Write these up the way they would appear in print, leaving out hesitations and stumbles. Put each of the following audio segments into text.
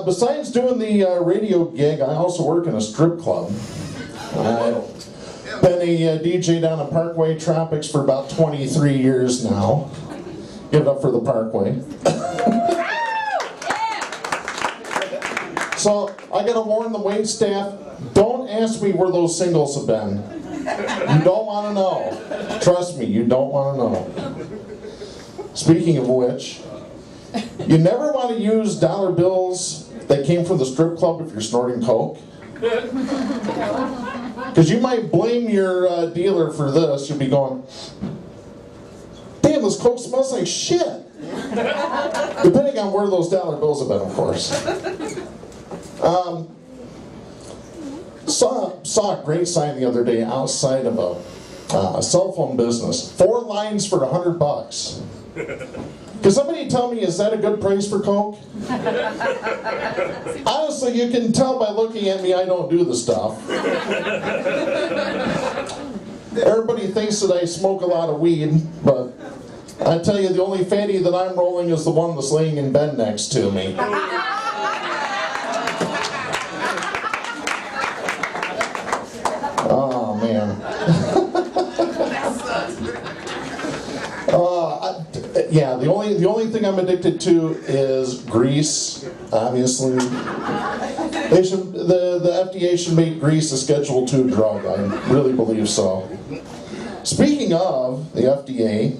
Besides doing the radio gig, I also work in a strip club. I've been a DJ down at Parkway Tropics for about 23 years now. Give it up for the Parkway. So I gotta warn the wait staff, don't ask me where those singles have been. You don't want to know. Trust me, you don't want to know. Speaking of which, you never want to use dollar bills that came from the strip club if you're snorting coke. Because you might blame your dealer for this. You'll be going, damn, this coke smells like shit. Depending on where those dollar bills have been, of course. Saw a great sign the other day outside of a cell phone business. 4 lines for $100. Can somebody tell me, is that a good price for coke? Honestly, you can tell by looking at me I don't do the stuff. Everybody thinks that I smoke a lot of weed, but I tell you, the only fatty that I'm rolling is the one that's laying in bed next to me. Oh, man. Yeah, the only thing I'm addicted to is grease, obviously. The FDA should make grease a Schedule II drug. I really believe so. Speaking of the FDA,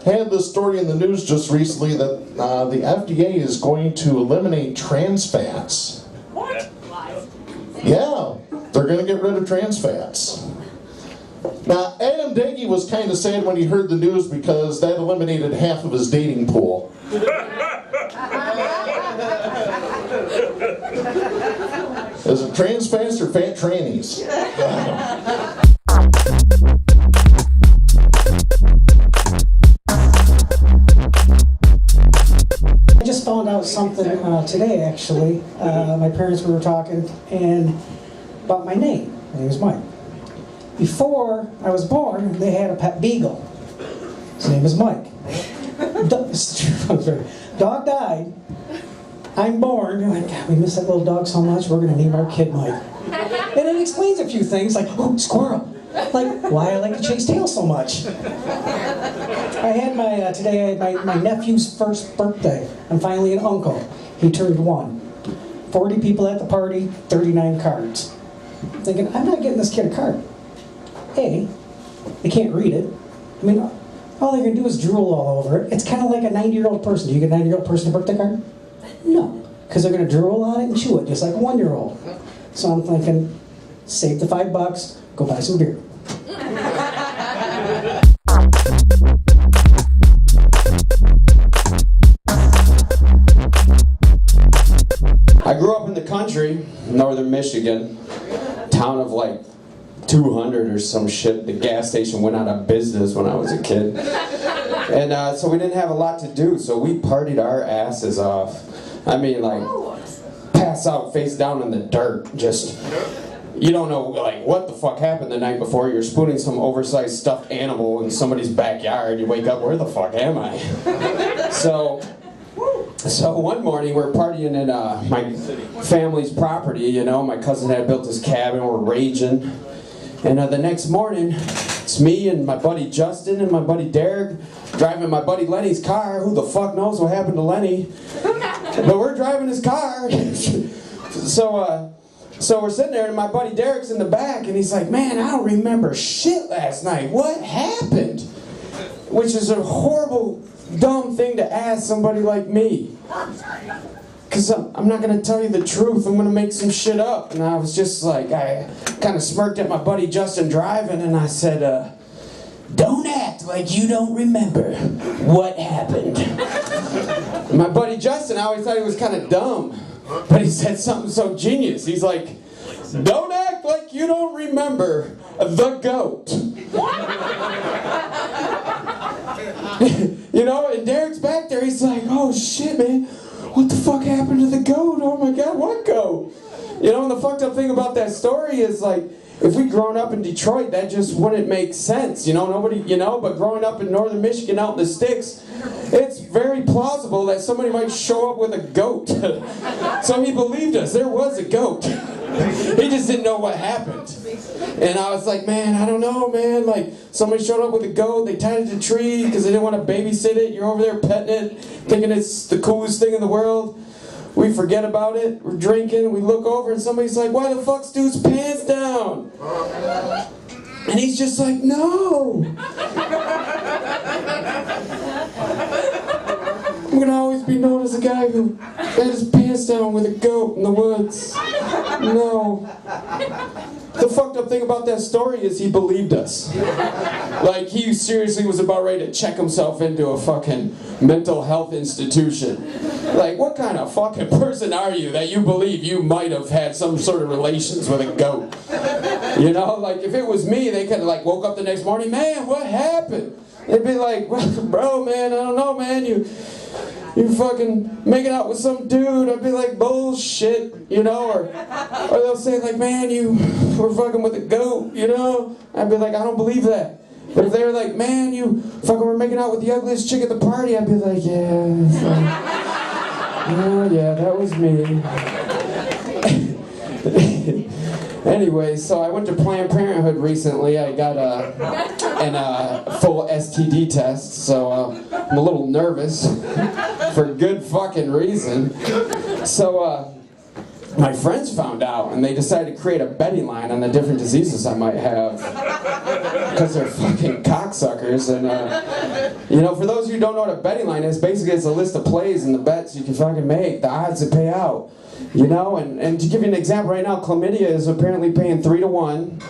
I had this story in the news just recently that the FDA is going to eliminate trans fats. What? Yeah, they're going to get rid of trans fats. Now, Adam Daggy was kind of sad when he heard the news because that eliminated half of his dating pool. Is it trans fats or fat trannies? I just found out something today, actually. My parents were talking and about my name. My name is Mike. Before I was born, they had a pet beagle. His name is Mike. Dog died. I'm born. I'm like, God, we miss that little dog so much. We're going to name our kid Mike. And it explains a few things, like, oh, squirrel. Like, why I like to chase tails so much. Today I had my nephew's first birthday. I'm finally an uncle. He turned 1. 40 people at the party, 39 cards. I'm thinking, I'm not getting this kid a card. A, they can't read it. I mean, all they're going to do is drool all over it. It's kind of like a 90-year-old person. Do you get a 90-year-old person a birthday card? No, because they're going to drool on it and chew it, just like a 1-year-old. So I'm thinking, save the $5, go buy some beer. I grew up in the country, northern Michigan, town of like 200 or some shit. The gas station went out of business when I was a kid. And so we didn't have a lot to do, so we partied our asses off. I mean, like, pass out face down in the dirt, just, you don't know, like, what the fuck happened the night before. You're spooning some oversized stuffed animal in somebody's backyard. You wake up, where the fuck am I? So one morning we're partying in my family's property, you know. My cousin had built this cabin, we're raging. And the next morning, it's me and my buddy Justin and my buddy Derek driving my buddy Lenny's car. Who the fuck knows what happened to Lenny? But we're driving his car. So we're sitting there and my buddy Derek's in the back and he's like, man, I don't remember shit last night. What happened? Which is a horrible, dumb thing to ask somebody like me. Because I'm not going to tell you the truth. I'm going to make some shit up. And I was just like, I kind of smirked at my buddy Justin driving and I said, don't act like you don't remember what happened. And my buddy Justin, I always thought he was kind of dumb. But he said something so genius. He's like, don't act like you don't remember the goat. You know, and Derek's back there, he's like, oh shit, man. what the fuck happened to the goat? Oh my God, what goat? You know, and the fucked up thing about that story is like, if we'd grown up in Detroit, that just wouldn't make sense. You know, nobody, you know, but growing up in northern Michigan out in the sticks, it's very plausible that somebody might show up with a goat. So he believed us, there was a goat. He just didn't know what happened. And I was like, man, I don't know, man. Like, somebody showed up with a goat, they tied it to a tree because they didn't want to babysit it. You're over there petting it, thinking it's the coolest thing in the world. We forget about it, we're drinking, we look over and somebody's like, why the fuck's dude's pants down? And he's just like, no. I'm gonna always be known as a guy who had his pants down with a goat in the woods. No. The fucked up thing about that story is he believed us. Like, he seriously was about ready to check himself into a fucking mental health institution. Like, what kind of fucking person are you that you believe you might have had some sort of relations with a goat? You know, like, if it was me, they could have, like, woke up the next morning, man, what happened? They'd be like, well, bro, man, I don't know, man, you fucking making out with some dude. I'd be like, bullshit, you know, or they'll say like, man, you were fucking with a goat, you know. I'd be like, I don't believe that. But if they were like, man, you fucking were making out with the ugliest chick at the party, I'd be like, yeah, that was me. Anyway, so I went to Planned Parenthood recently. I got a full STD test, so I'm a little nervous for good fucking reason. So my friends found out, and they decided to create a betting line on the different diseases I might have, because they're fucking cocksuckers. And you know, for those of you who don't know what a betting line is, basically it's a list of plays and the bets you can fucking make, the odds that pay out. You know, and to give you an example right now, chlamydia is apparently paying 3 to 1.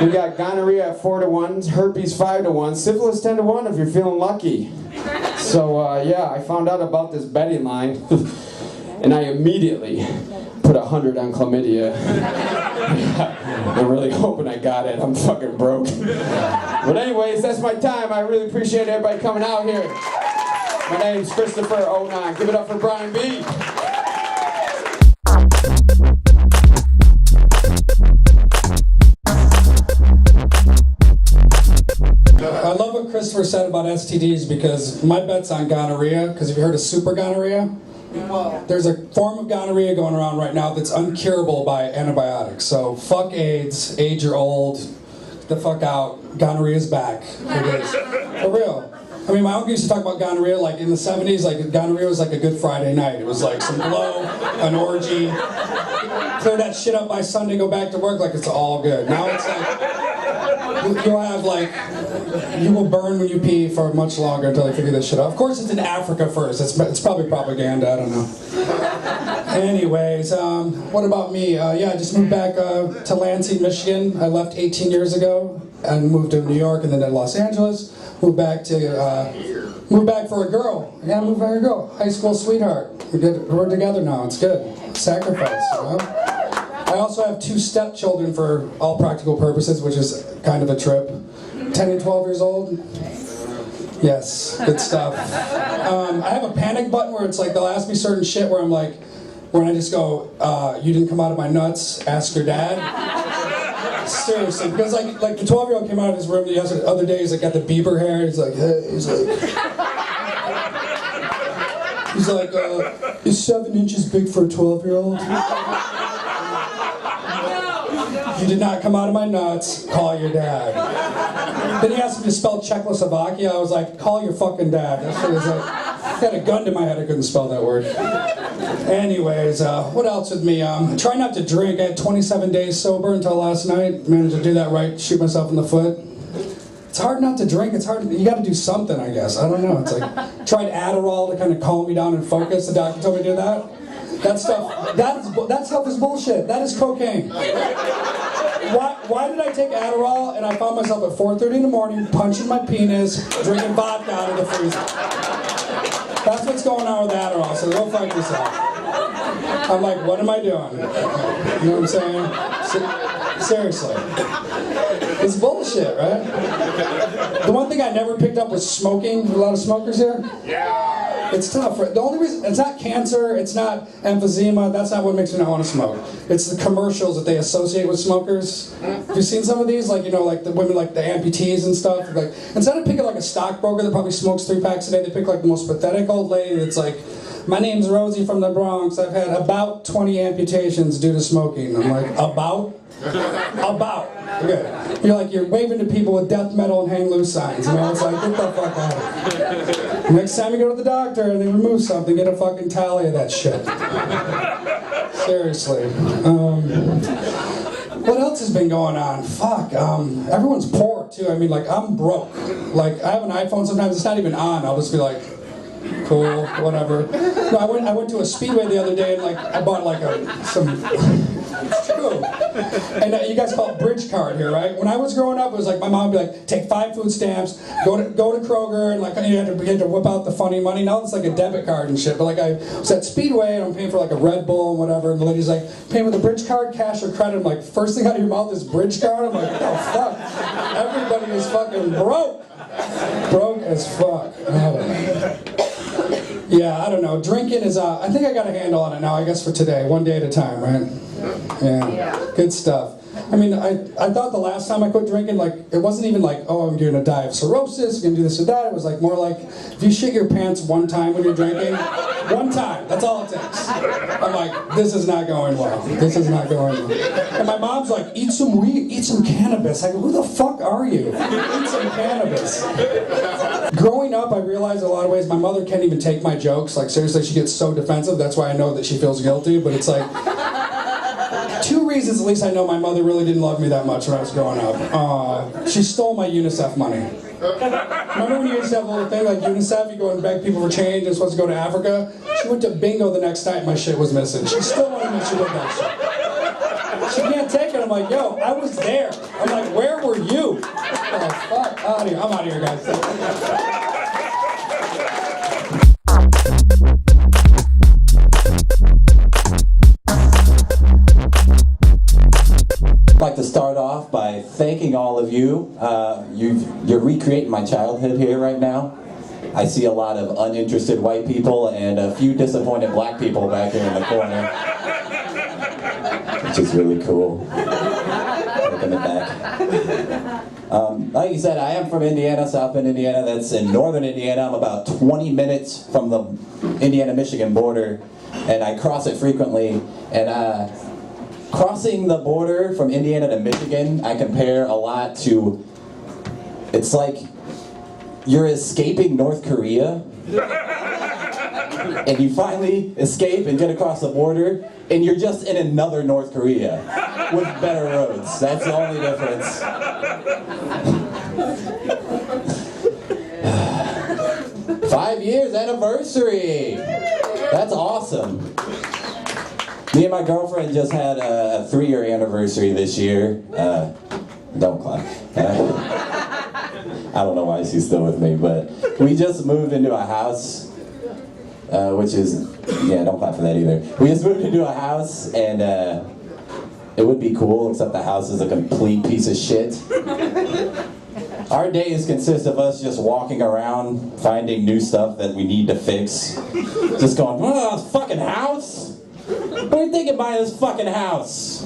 We got gonorrhea at 4 to 1, herpes 5 to 1, syphilis 10 to 1 if you're feeling lucky. So yeah, I found out about this betting line, and I immediately put 100 on chlamydia. I'm really hoping I got it. I'm fucking broke. But anyways, that's my time. I really appreciate everybody coming out here. My name's Christopher09. Give it up for Brian B. I love what Christopher said about STDs because my bet's on gonorrhea, because have you heard of super gonorrhea? There's a form of gonorrhea going around right now that's uncurable by antibiotics. So fuck AIDS, you're old, get the fuck out, gonorrhea's back. It is. For real. I mean, my uncle used to talk about gonorrhea like in the 70s, like gonorrhea was like a good Friday night. It was like some blow, an orgy, clear that shit up by Sunday, go back to work like it's all good. Now it's like, you'll have like, you will burn when you pee for much longer until they figure this shit out. Of course it's in Africa first, it's probably propaganda, I don't know. Anyways, what about me? Yeah, I just moved back to Lansing, Michigan. I left 18 years ago and moved to New York and then to Los Angeles. Moved back for a girl. Yeah, moved back for a girl. High school sweetheart. We're together now. It's good. Sacrifice, you know? I also have 2 stepchildren for all practical purposes, which is kind of a trip. 10 and 12 years old. Yes, good stuff. I have a panic button where it's like they'll ask me certain shit where I'm like, when I just go, you didn't come out of my nuts, ask your dad. Seriously, because like the 12-year-old came out of his room the other day, he's like got the Bieber hair, he's like, is 7 inches big for a 12-year-old? You did not come out of my nuts, call your dad. Then he asked me to spell Czechoslovakia, I was like, call your fucking dad. That shit was like, I had a gun to my head, I couldn't spell that word. Anyways, what else with me? Try not to drink. I had 27 days sober until last night. Managed to do that right, shoot myself in the foot. It's hard not to drink. It's hard. You got to do something, I guess. I don't know. It's like tried Adderall to kind of calm me down and focus. The doctor told me to do that. That stuff is bullshit. That is cocaine. Why did I take Adderall and I found myself at 4:30 in the morning punching my penis, drinking vodka out of the freezer? That's what's going on with Adderall, so go fuck yourself. I'm like, what am I doing? You know what I'm saying? Seriously. It's bullshit, right? The one thing I never picked up was smoking. A lot of smokers here? Yeah. It's tough. The only reason, it's not cancer, it's not emphysema, that's not what makes me not want to smoke. It's the commercials that they associate with smokers. Have you seen some of these? Like, you know, like the women, like the amputees and stuff. Like, instead of picking like a stockbroker that probably smokes 3 packs a day, they pick like the most pathetic old lady that's like, my name's Rosie from the Bronx. I've had about 20 amputations due to smoking. I'm like, about? About. Okay. You're waving to people with death metal and hang loose signs. You know, it's like, get the fuck out of here. Next time you go to the doctor and they remove something, get a fucking tally of that shit. Seriously. What else has been going on? Fuck. Everyone's poor too. I mean, like, I'm broke. Like, I have an iPhone sometimes, it's not even on. I'll just be like, cool, whatever. No, I went to a Speedway the other day and like I bought like some. Cool. And you guys call it bridge card here, right? When I was growing up, it was like my mom would be like, take 5 food stamps, go to Kroger, and like you had to whip out the funny money. Now it's like a debit card and shit. But like I was at Speedway and I'm paying for like a Red Bull and whatever, and the lady's like, paying with a bridge card, cash or credit. I'm like, first thing out of your mouth is bridge card. I'm like, what the fuck? Everybody is fucking broke. Broke as fuck. I don't know. Yeah, I don't know. Drinking is, I think I got a handle on it now, I guess for today. One day at a time, right? Yeah. Good stuff. I mean, I thought the last time I quit drinking, like, it wasn't even like, oh, I'm going to die of cirrhosis, I'm going to do this or that. It was like more like, if you shit your pants one time when you're drinking, one time, that's all it takes. I'm like, this is not going well. This is not going well. And my mom's like, eat some weed, eat some cannabis. I go, who the fuck are you? Eat some cannabis. Growing up, I realized in a lot of ways my mother can't even take my jokes. Like, seriously, she gets so defensive. That's why I know that she feels guilty. But it's like, 2 reasons at least I know my mother really didn't love me that much when I was growing up. She stole my UNICEF money. Remember when you used to have a little thing like UNICEF, you go and beg people for change, and supposed to go to Africa? She went to bingo the next night and my shit was missing. She still wanted me to do that shit. She can't take it. I'm like, yo, I was there. I'm like, where were you? Oh, fuck out of here. I'm out of here, guys. I'd like to start off by thanking all of you. You're recreating my childhood here right now. I see a lot of uninterested white people and a few disappointed black people back here in the corner, which is really cool. Looking it back. Like you said, I am from Indiana, South Bend, Indiana. That's in northern Indiana. I'm about 20 minutes from the Indiana-Michigan border, and I cross it frequently. And crossing the border from Indiana to Michigan, I compare a lot to, it's like you're escaping North Korea, and you finally escape and get across the border, and you're just in another North Korea with better roads. That's the only difference. 5 years anniversary! That's awesome. Me and my girlfriend just had a 3-year anniversary this year. Don't clap. I don't know why she's still with me, but we just moved into a house, which is, yeah, don't clap for that either. We just moved into a house, and it would be cool, except the house is a complete piece of shit. Our days consist of us just walking around, finding new stuff that we need to fix. Just going, oh, this fucking house? What do you think of buying this fucking house?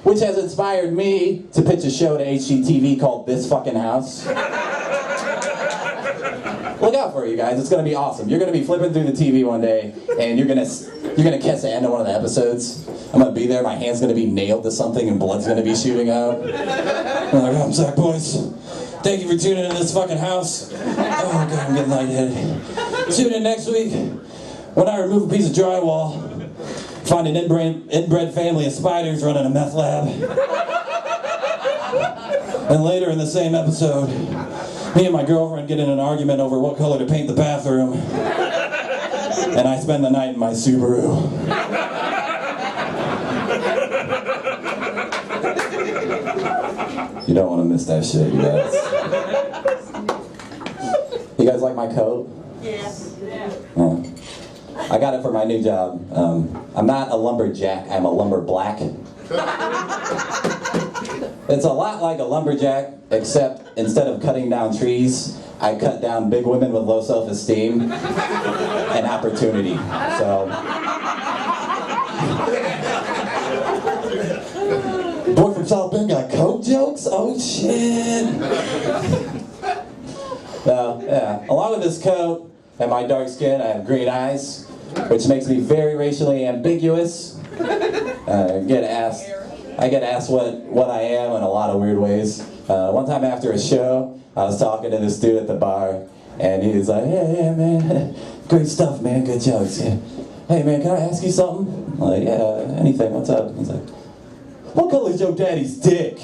Which has inspired me to pitch a show to HGTV called This Fucking House. Look out for it, you guys. It's gonna be awesome. You're gonna be flipping through the TV one day, and you're gonna catch the end of one of the episodes. I'm gonna be there. My hand's gonna be nailed to something, and blood's gonna be shooting out. I'm like, I'm Zach, boys. Thank you for tuning in to This Fucking House. Oh god, I'm getting lightheaded. Tune in next week when I remove a piece of drywall. Find an inbred family of spiders running a meth lab. And later in the same episode, me and my girlfriend get in an argument over what color to paint the bathroom. And I spend the night in my Subaru. You don't want to miss that shit, you guys. You guys like my coat? Yes. Yeah. I got it for my new job. I'm not a lumberjack, I'm a lumberblack. It's a lot like a lumberjack, except instead of cutting down trees, I cut down big women with low self-esteem and opportunity. So, boy from South Bend got coke jokes? Oh shit. Yeah. Along with this coat and my dark skin, I have green eyes, which makes me very racially ambiguous. I get asked what I am in a lot of weird ways. One time after a show, I was talking to this dude at the bar, and he was like, yeah, man, great stuff, man, good jokes. Yeah. Hey, man, can I ask you something? I'm like, yeah, anything, what's up? He's like, what color is your daddy's dick?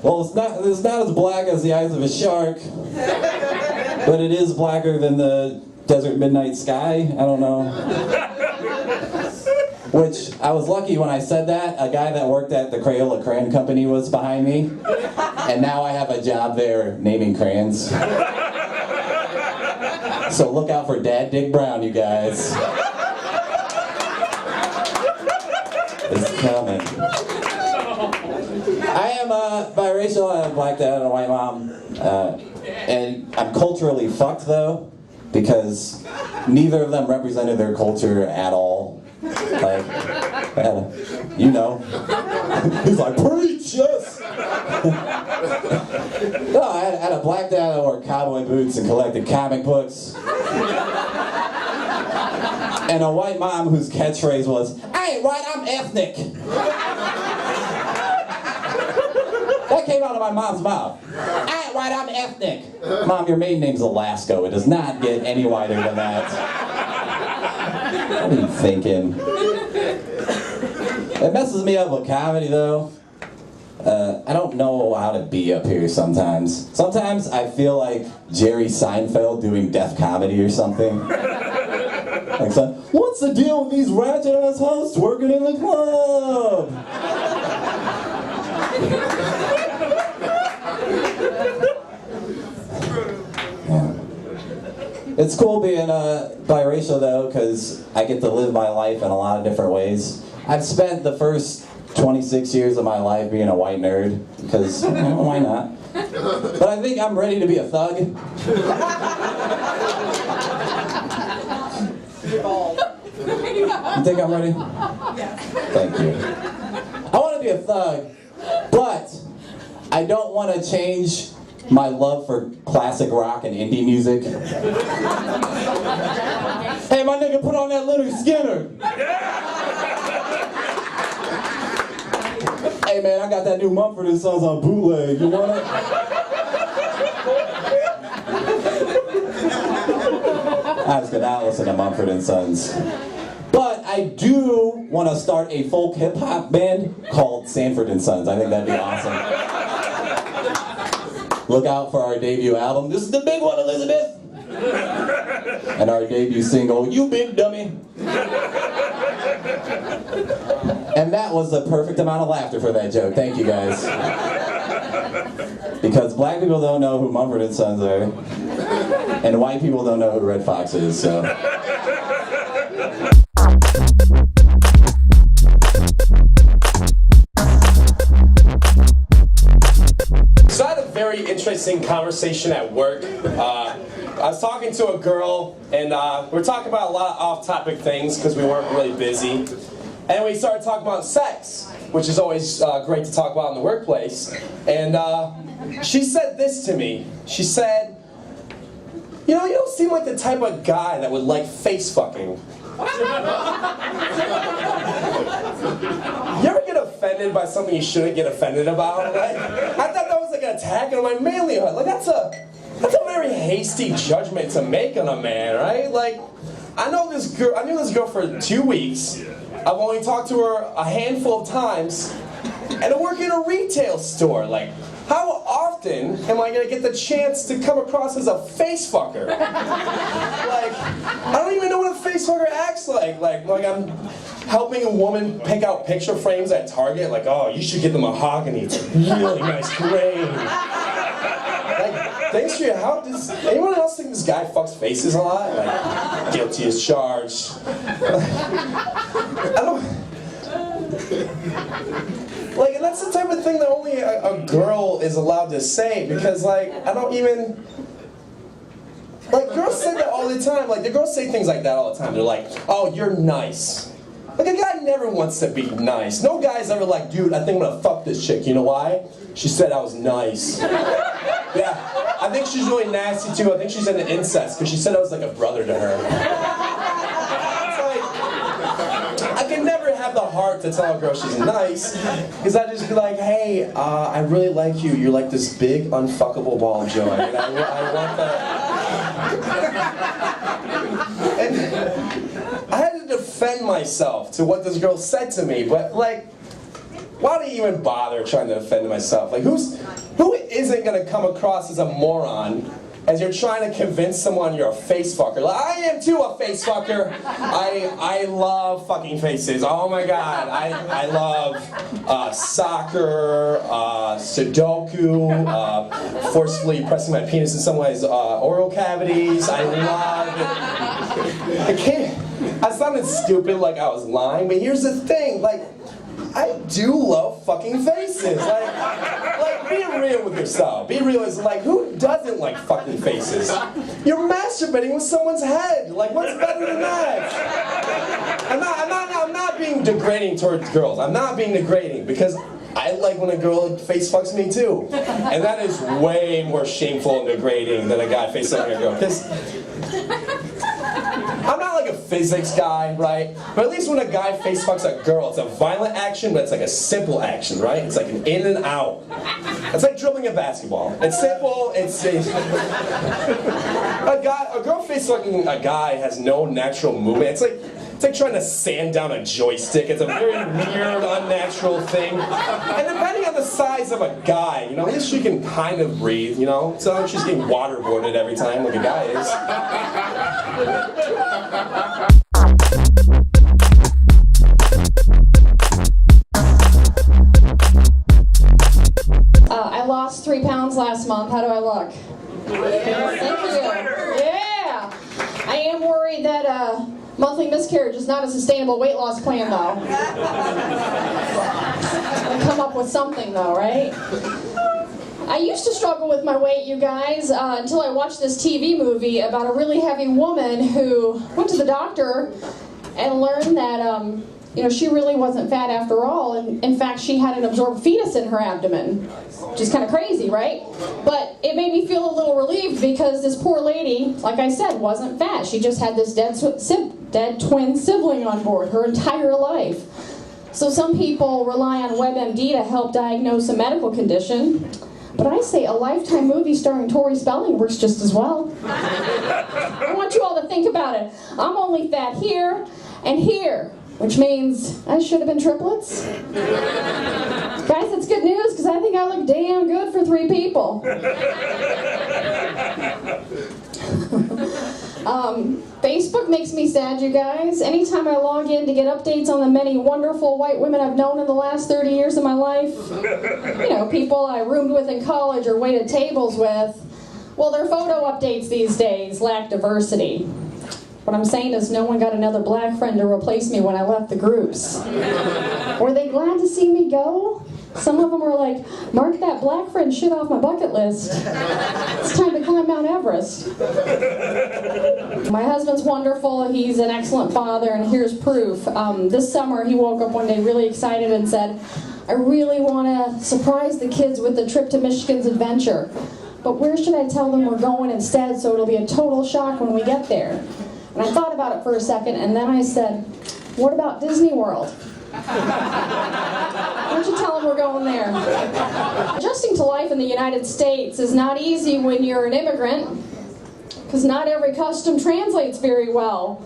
Well, it's not as black as the eyes of a shark, but it is blacker than the desert midnight sky. I don't know. Which, I was lucky when I said that. A guy that worked at the Crayola Crayon Company was behind me, and now I have a job there naming crayons. So look out for Dad Dick Brown, you guys. It's coming. I am biracial. I have a black dad and a white mom. And I'm culturally fucked, though, because neither of them represented their culture at all. Like, you know. He's like, preach, yes! No, I had a black dad that wore cowboy boots and collected comic books. And a white mom whose catchphrase was, I ain't white, I'm ethnic. That came out of my mom's mouth. I ain't white, I'm ethnic. Mom, your maiden name's Alaska. It does not get any whiter than that. What are you thinking? It messes me up with comedy, though. I don't know how to be up here sometimes. Sometimes I feel like Jerry Seinfeld doing deaf comedy or something. Like, son, what's the deal with these ratchet-ass hosts working in the club? Yeah. It's cool being biracial, though, because I get to live my life in a lot of different ways. I've spent the first 26 years of my life being a white nerd, because why not? But I think I'm ready to be a thug. You think I'm ready? Yeah. Thank you. I want to be a thug, but I don't want to change my love for classic rock and indie music. Hey, my nigga, put on that Leonard Skinner. Hey, man, I got that new Mumford & Sons on bootleg. You want it? I was gonna listen to Mumford & Sons. But I do want to start a folk hip-hop band called Sanford & Sons. I think that'd be awesome. Look out for our debut album. This is the big one, Elizabeth! And our debut single, You Big Dummy. And that was the perfect amount of laughter for that joke. Thank you, guys. Because black people don't know who Mumford & Sons are. And white people don't know who Red Fox is, so... So I had a very interesting conversation at work. I was talking to a girl, and we were talking about a lot of off-topic things because we weren't really busy. And we started talking about sex, which is always great to talk about in the workplace. And she said this to me. She said, you know, you don't seem like the type of guy that would like face fucking. You ever get offended by something you shouldn't get offended about? Like, I thought that was like an attack on my manlyhood. Like that's a very hasty judgment to make on a man, right? Like, I knew this girl for 2 weeks. I've only talked to her a handful of times, and I work in a retail store. Like, how often am I gonna get the chance to come across as a face fucker? Like, I don't even know what a face fucker acts like. Like I'm helping a woman pick out picture frames at Target. Like, oh, you should get the mahogany. It's really nice grain. Like, thanks for your help. Does anyone else think this guy fucks faces a lot? Like, guilty as charged. I don't. Like, and that's the type of thing that only a girl is allowed to say, because, like, I don't even... Like, girls say that all the time. Like, the girls say things like that all the time. They're like, oh, you're nice. Like, a guy never wants to be nice. No guy's ever like, dude, I think I'm gonna fuck this chick. You know why? She said I was nice. Yeah, I think she's really nasty, too. I think she's into incest, because she said I was like a brother to her. I can never have the heart to tell a girl she's nice, because I just be like, hey, I really like you. You're like this big, unfuckable ball of joy. And I want that. And I had to defend myself to what this girl said to me, but like, why do you even bother trying to defend myself? Like, who isn't gonna come across as a moron as you're trying to convince someone you're a face fucker? Like, I am too a face fucker. I love fucking faces. Oh my god. I love soccer, Sudoku, forcefully pressing my penis in someone's oral cavities. I love it. I sounded stupid like I was lying, but here's the thing, like, I do love fucking faces. Like, be real with yourself. Be real. It's like, who doesn't like fucking faces? You're masturbating with someone's head. Like, what's better than that? I'm not being degrading towards girls. I'm not being degrading, because I like when a girl face fucks me too. And that is way more shameful and degrading than a guy face fucking a girl. Because I'm not like a physics guy, right? But at least when a guy face fucks a girl, it's a violent action, but it's like a simple action, right? It's like an in and out. It's like dribbling a basketball. It's simple, it's safe. A girl face fucking a guy has no natural movement. It's like trying to sand down a joystick. It's a very weird, unnatural thing. And depending on the size of a guy, you know, at least she can kind of breathe, you know? It's not like she's getting waterboarded every time like a guy is. I lost 3 pounds last month. How do I look? Thank you. Yeah. I am worried that monthly miscarriage is not a sustainable weight loss plan, though. I'll come up with something, though, right? I used to struggle with my weight, you guys, until I watched this TV movie about a really heavy woman who went to the doctor and learned that, she really wasn't fat after all. And in fact, she had an absorbed fetus in her abdomen, which is kind of crazy, right? But it made me feel a little relieved, because this poor lady, like I said, wasn't fat. She just had this dead twin sibling on board her entire life. So some people rely on WebMD to help diagnose a medical condition. But I say a Lifetime movie starring Tori Spelling works just as well. I want you all to think about it. I'm only fat here and here, which means I should have been triplets. Guys, it's good news, because I think I look damn good for 3 people. Facebook makes me sad, you guys. Anytime I log in to get updates on the many wonderful white women I've known in the last 30 years of my life, people I roomed with in college or waited tables with, well, their photo updates these days lack diversity. What I'm saying is no one got another black friend to replace me when I left the groups. Were they glad to see me go? Some of them were like, mark that black friend shit off my bucket list. It's time to climb Mount Everest. My husband's wonderful. He's an excellent father, and here's proof. This summer, he woke up one day really excited and said, I really want to surprise the kids with the trip to Michigan's adventure. But where should I tell them we're going instead so it'll be a total shock when we get there? And I thought about it for a second, and then I said, what about Disney World? Why don't you tell them we're going there? Adjusting to life in the United States is not easy when you're an immigrant, because not every custom translates very well.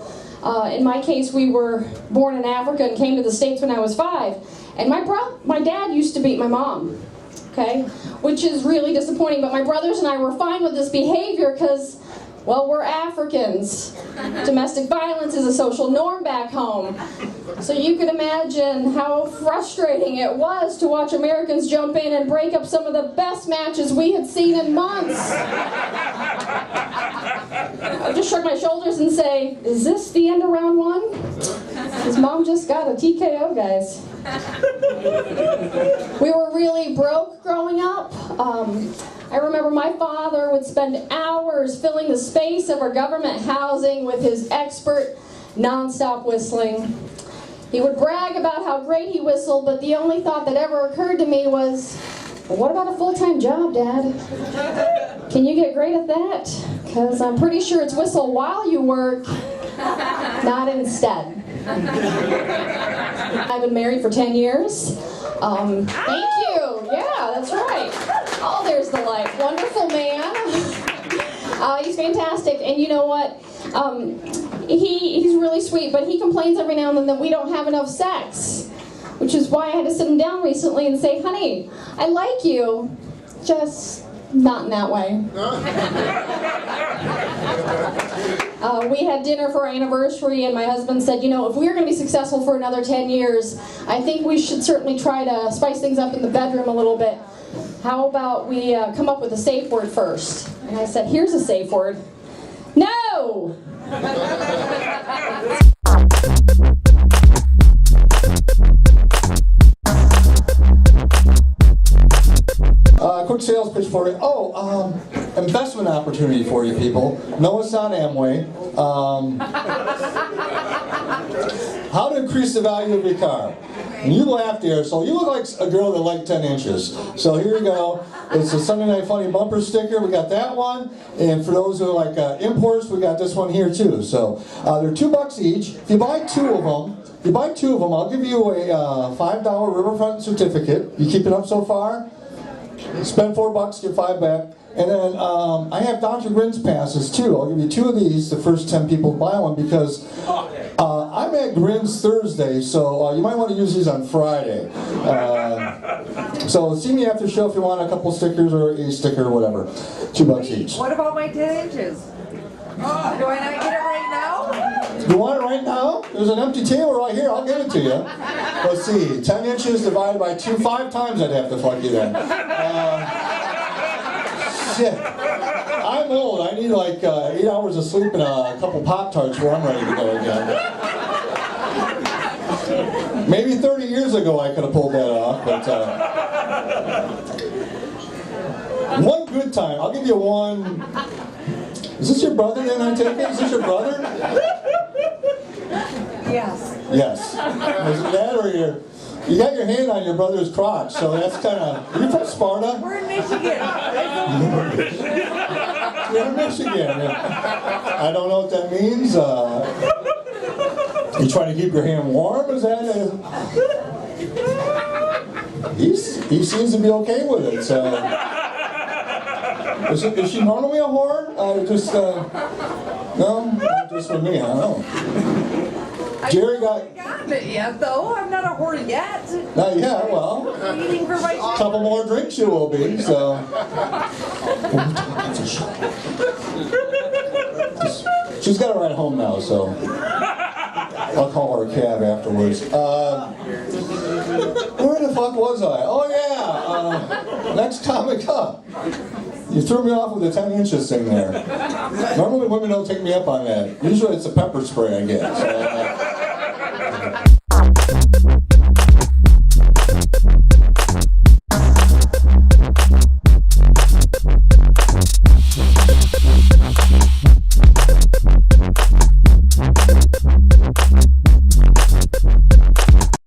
In my case, we were born in Africa and came to the States when I was 5. And my dad used to beat my mom, okay? Which is really disappointing, but my brothers and I were fine with this behavior because, well, we're Africans. Domestic violence is a social norm back home. So you can imagine how frustrating it was to watch Americans jump in and break up some of the best matches we had seen in months. I just shrug my shoulders and say, is this the end of round 1? Because Mom just got a TKO, guys. We were really broke growing up. I remember my father would spend hours filling the space of our government housing with his expert, non-stop whistling. He would brag about how great he whistled, but the only thought that ever occurred to me was, well, what about a full-time job, Dad? Can you get great at that? Because I'm pretty sure it's whistle while you work, not instead. I've been married for 10 years. Thank you. Yeah, that's right. Oh, there's the light. Wonderful man. He's fantastic. And you know what? He's really sweet, but he complains every now and then that we don't have enough sex. Which is why I had to sit him down recently and say, honey, I like you, just not in that way. We had dinner for our anniversary, and my husband said, you know, if we're going to be successful for another 10 years, I think we should certainly try to spice things up in the bedroom a little bit. How about we come up with a safe word first? And I said, here's a safe word. No! Quick sales pitch for you. Investment opportunity for you people. No, it's not Amway. How to increase the value of your car. And you laughed there, so you look like a girl that liked 10 inches. So here you go. It's a Sunday Night Funny bumper sticker. We got that one. And for those who like imports, we got this one here too. So they're $2 each. If you buy two of them, I'll give you a $5 Riverfront certificate. You keep it up so far? Spend $4, get 5 back. And then I have Dr. Grin's passes too. I'll give you 2 of these, the first 10 people to buy one, because I'm at Grin's Thursday, so you might want to use these on Friday. So see me after the show if you want a couple stickers or a sticker or whatever. $2 each. What about my 10 inches? Do I not get it right now? You want it right now? There's an empty table right here. I'll give it to you. Let's see. 10 inches divided by 2, 5 times I'd have to fuck you then. Shit. I'm old. I need like 8 hours of sleep and a couple Pop-Tarts before I'm ready to go again. Maybe 30 years ago I could have pulled that off, but one good time. I'll give you one. Is this your brother then, I take it? Is this your brother? Yes. Yes. Is it that or you got your hand on your brother's crotch, so that's kind of... Are you from Sparta? We're in Michigan. You're in Michigan. Yeah. I don't know what that means. You trying to keep your hand warm? Is that he seems to be okay with it, so... Is she normally a whore? No? Just for me, I don't know. Jerry got... I haven't gotten it yet, though. I'm not a whore yet. Not yet, well... I'm eating for my... A couple more drinks you will be, so... She's got to ride home now, so... I'll call her a cab afterwards. Where the fuck was I? Oh yeah! Next comic up. You threw me off with the 10 inches thing there. Normally women don't take me up on that. Usually it's a pepper spray I get. So,